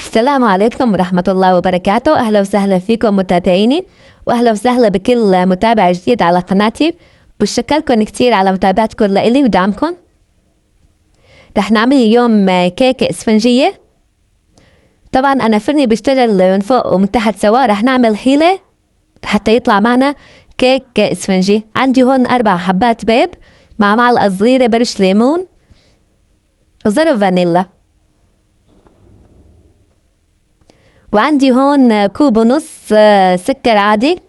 السلام عليكم ورحمة الله وبركاته. أهلا وسهلا فيكم متابعيني، وأهلا وسهلا بكل متابع جديد على قناتي. بشكركم كتير على متابعتكم لإلي ودعمكم. رح نعمل اليوم كيكة اسفنجية. طبعا أنا فرني بيشتغل من فوق ومن تحت سوا، رح نعمل حيلة حتى يطلع معنا كيك اسفنجي. عندي هون 4 حبات بيض مع معلقة صغيرة برش ليمون وظرف فانيلا، وعندي هون كوب ونص سكر عادي.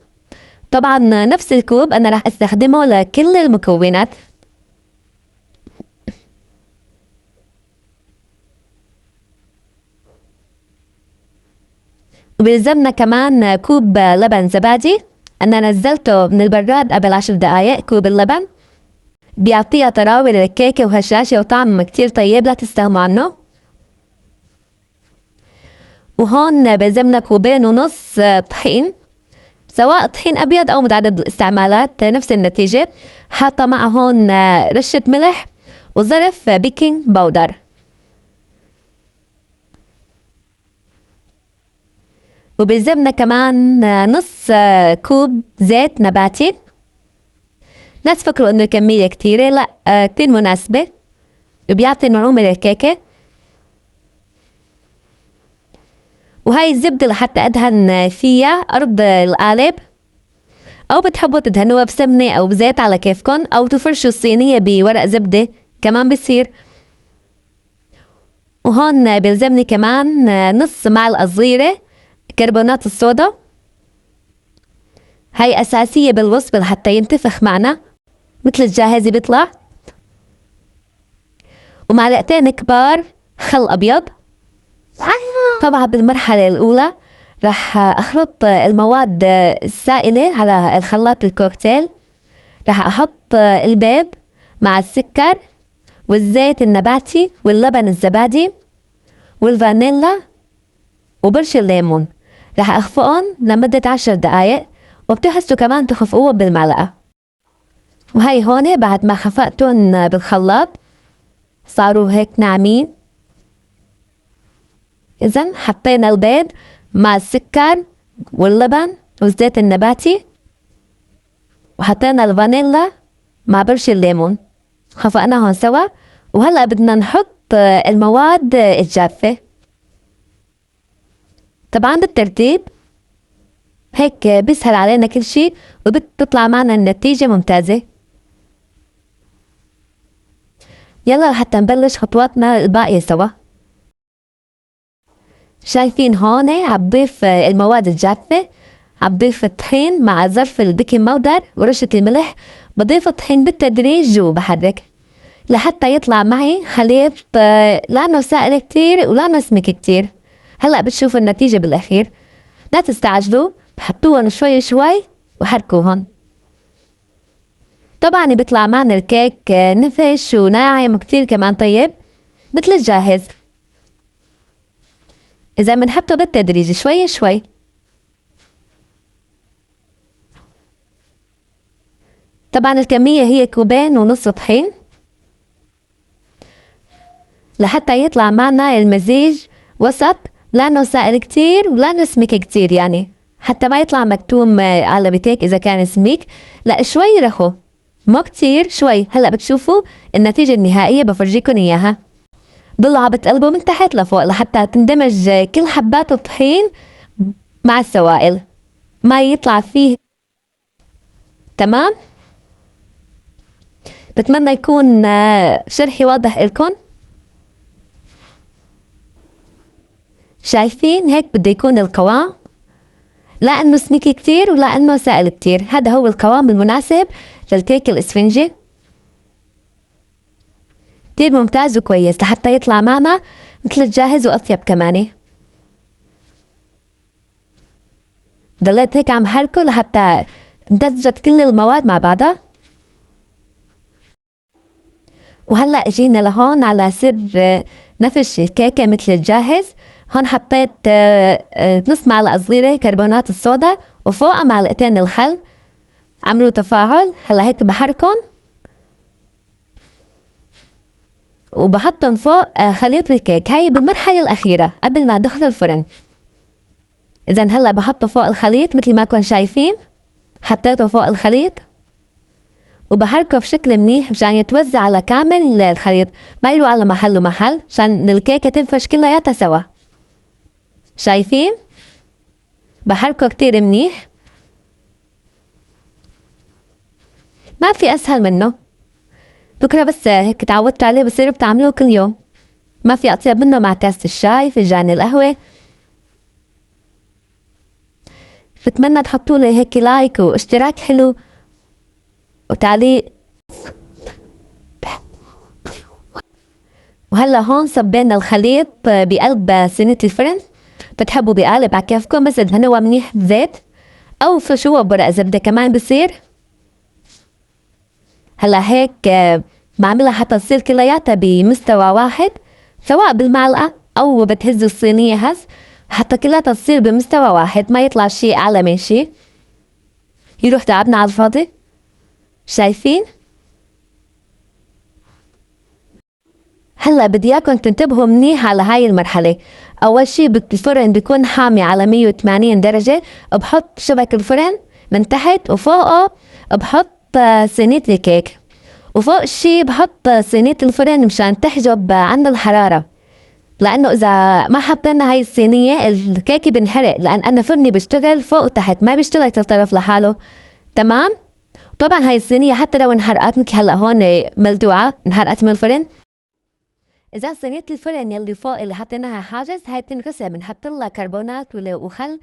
طبعا نفس الكوب أنا راح استخدمه لكل المكونات. وبيلزمنا كمان كوب لبن زبادي، أنا نزلته من البراد قبل 10 دقايق. كوب اللبن بيعطيها طراوة للكيكة وهشاشة وطعم كتير طيب، لا تستغنوا عنه. وهون بيلزمنا كوبين ونص طحين، سواء طحين أبيض أو متعدد الاستعمالات نفس النتيجة. حاطة مع هون رشة ملح وظرف بيكنج باودر. وبيلزمنا كمان نص كوب زيت نباتي. لا تفكروا انه كمية كتيرة، لا كتير مناسبة وبيعطي نعومة للكيكة. وهاي الزبدة لحتى ادهن فيها ارض القالب، او بتحبوا تدهنوها بسمنة او بزيت على كيفكن، او تفرشوا الصينية بورق زبدة كمان بصير. وهون بيلزمني كمان نص معلقة صغيرة كربونات الصودا، هاي أساسية بالوصفة لحتى ينتفخ معنا مثل الجاهزة بيطلع. ومعلقتين كبار خل أبيض. طبعا بالمرحلة الأولى راح أخلط المواد السائلة على الخلاط الكوكتيل. راح أحط البيض مع السكر والزيت النباتي واللبن الزبادي والفانيلا وبرش الليمون. راح أخفقهم لمدة 10 دقايق، وبتحسوا كمان تخفقوهم بالمعلقة. وهي هون بعد ما خفقتهم بالخلاط صاروا هيك ناعمين. إذن حطينا البيض مع السكر واللبن والزيت النباتي، وحطينا الفانيلا مع برش الليمون، خفقناهم سوا. وهلأ بدنا نحط المواد الجافة طبعا بالترتيب، هيك بيسهل علينا كل شي وبتطلع معنا النتيجة ممتازة. يلا حتى نبلش خطواتنا الباقية سوا. شايفين هون عبضيف المواد الجافة، عبضيف الطحين مع ظرف البيكنج باودر ورشة الملح. بضيف الطحين بالتدريج وبحرك لحتى يطلع معي خليط لانه سائل كتير ولانه سمك كتير. هلأ بتشوفوا النتيجة بالأخير، لا تستعجلوا، بحطوهم شوي شوي وحركوهن. طبعا بيطلع معنا الكيك نفش وناعم كتير كمان طيب مثل الجاهز. إذا بنحطه بالتدريج شوي شوي. طبعا الكمية هي كوبين ونص طحين لحتى يطلع معنا المزيج وسط، لانه سائل كتير ولانه سميك كتير، يعني حتى ما يطلع مكتوم على بتيك اذا كان سميك، لا شوي رخو مو كتير شوي. هلا بتشوفوا النتيجة النهائية بفرجيكم اياها. ضلوا عم بتقلبوا من تحت لفوق لحتى تندمج كل حبات الطحين مع السوائل، ما يطلع فيه. تمام، بتمنى يكون شرحي واضح لكم. شايفين هيك بده يكون القوام، لا انه سميكي كتير ولا انه سائل كتير، هذا هو القوام المناسب للكيك الاسفنجي. كتير ممتاز وكويس لحتى يطلع معنا مثل الجاهز واطيب كمان. ضليت هيك عم حركه لحتى امتزجت كل المواد مع بعضها. وهلا اجينا لهون على سر نفش الكيكة مثل الجاهز. هون حطيت نص معلقة صغيرة كربونات الصودا وفوقها معلقتين الخل، عملوا تفاعل. هلا هيك بحركن وبحطهم فوق خليط الكيك. هاي بالمرحلة الأخيرة قبل ما أدخل الفرن. إذا هلا بحطه فوق الخليط مثل ما كنتم شايفين، حطيته فوق الخليط وبحركه بشكل منيح مشان يتوزع على كامل الخليط، ما يروح على محل ومحل، مشان الكيكة تنفش كلياتها سوا. شايفين؟ بحركه كتير منيح، ما في أسهل منه. بكرة بس هيك تعودت عليه بصير بتعملوه كل يوم، ما في أطيب منه مع كاسة الشاي، فنجان القهوة. بتمنى تحطوا لي هيك لايك واشتراك حلو وتعليق. وهلا هون صبينا الخليط بقلب صينية الفرن. بتحبوا بقالب على كيفكم، بس ادهنوها منيح بزيت او فرشوها بورق زبدة كمان بصير. هلا هيك بعملها حتى تصير كلياتها بمستوى واحد، سواء بالمعلقة او بتهزوا الصينية هز حتى كلياتها تصير بمستوى واحد، ما يطلع شيء اعلى من شيء، يروح تعبنا على الفاضي. شايفين؟ هلا بدي اياكم تنتبهوا منيح على هاي المرحلة. اول شي الفرن بيكون حامي على 180 درجة، بحط شبك الفرن من تحت وفوقه بحط صينية الكيك، وفوق الشي بحط صينية الفرن مشان تحجب عن الحرارة، لانه اذا ما حطينا هاي الصينية الكيك بنحرق، لان انا فرني بيشتغل فوق وتحت، ما بيشتغل كل طرف لحاله. تمام؟ طبعا هاي الصينية حتى لو انحرقت مثل هلا هون ملدوعة انحرقت من الفرن، إذا صينية الفرن يلي فوق اللي حطيناها حاجز هاي بتنغسل، بنحط لها كربونات وخل.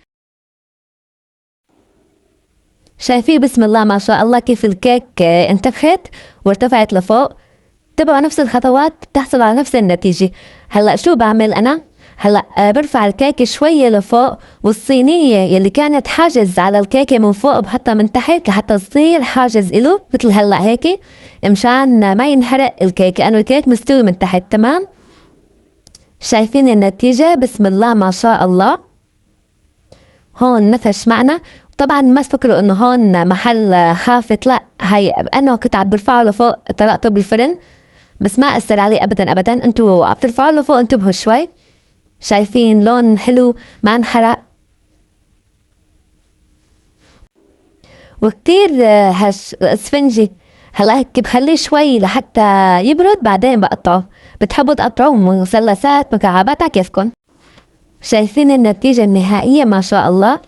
شايفين بسم الله ما شاء الله كيف الكيك انتفخت وارتفعت لفوق. تبعوا نفس الخطوات بتحصل على نفس النتيجة. هلا شو بعمل أنا؟ هلا برفع الكيكة شوية لفوق، والصينية يلي كانت حاجز على الكيكة من فوق بحطها من تحت لحتى تصير حاجز إله مثل هلا هيك، مشان ما ينحرق الكيك، لأنه الكيك مستوي من تحت. تمام؟ شايفين النتيجة؟ بسم الله ما شاء الله. هون نفش معنا. طبعا ما تفكروا انه هون محل خافت، لا، هاي انا كنت عم برفعه لفوق طلقته بالفرن، بس ما اثر عليه ابدا ابدا. انتوا عم ترفعوا لفوق انتبهوا شوي. شايفين لون حلو ما انحرق وكتير هش اسفنجي. هلا هيك بخليه شوي لحتى يبرد بعدين بقطعه. بتحبوا تقطعوه مثلثات مكعبات على كيفكم. شايفين النتيجة النهائية ما شاء الله،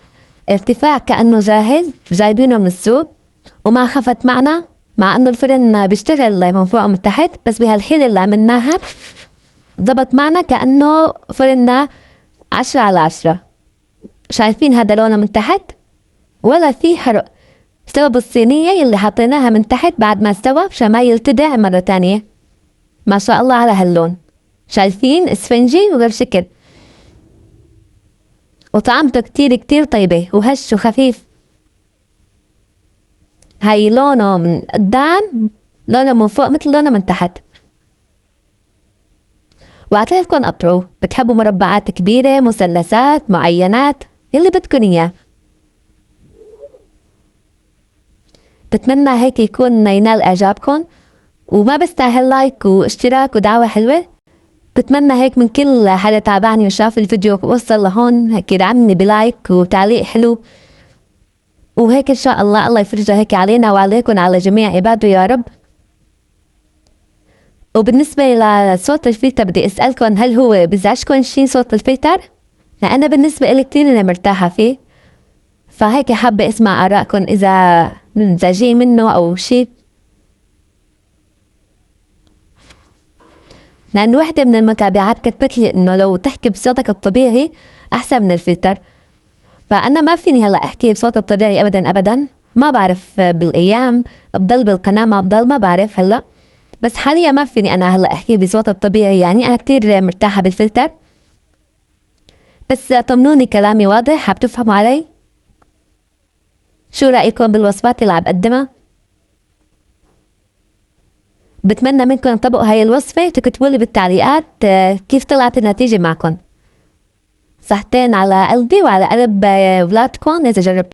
ارتفاع كأنه جاهز جايبينه من السوق وما خفت معنا، مع انه الفرن بيشتغل من فوق ومن تحت، بس بهالحيلة اللي عملناها ضبط معنا كأنه فرننا 10/10. شايفين هذا لونه من تحت ولا في حرق، استوى بالصينية اللي حطيناها من تحت بعد ما استوى مشان ما يلتدع مرة تانية. ما شاء الله على هاللون، شايفين اسفنجي وغير شكل، وطعمته كتير كتير طيبة وهش وخفيف. هاي لونه من قدام لونه من فوق مثل لونه من تحت. وعطيتكم قطعوه. بتحبوا مربعات كبيرة، مثلثات، معينات، يلي بدكن اياه. بتمنى هيك يكون ينال اعجابكم، وما بستاهل لايك واشتراك ودعوة حلوة. بتمنى هيك من كل حدا تابعني وشاف الفيديو ووصل لهون هيك يدعمني بلايك وتعليق حلو، وهيك ان شاء الله يفرجها هيك علينا وعليكم على جميع عباده يا رب. وبالنسبة لصوت الفلتر بدي اسألكم، هل هو بزعجكم شي صوت الفلتر؟ لأنا بالنسبة إلي كتير أنا مرتاحة فيه، فهيك حابة اسمع آرائكم إذا منزعجين منه أو شي. لأن وحدة من المتابعات كتبت لي إنه لو تحكي بصوتك الطبيعي أحسن من الفلتر، فأنا ما فيني هلا أحكي بصوت الطبيعي أبدا أبدا. ما بعرف بالأيام بضل بالقناة ما بضل، ما بعرف هلا، بس حاليا ما فيني أنا هلا أحكي بصوت الطبيعي، يعني أنا كتير مرتاحة بالفلتر. بس طمنوني كلامي واضح؟ حاب تفهموا علي؟ شو رأيكم بالوصفات اللي عم بقدمها؟ بتمنى منكم تطبقوا هاي الوصفة، تكتبوا لي بالتعليقات كيف طلعت النتيجة معكم. صحتين على قلبي وعلى قلب ولادكم إذا جربتوا.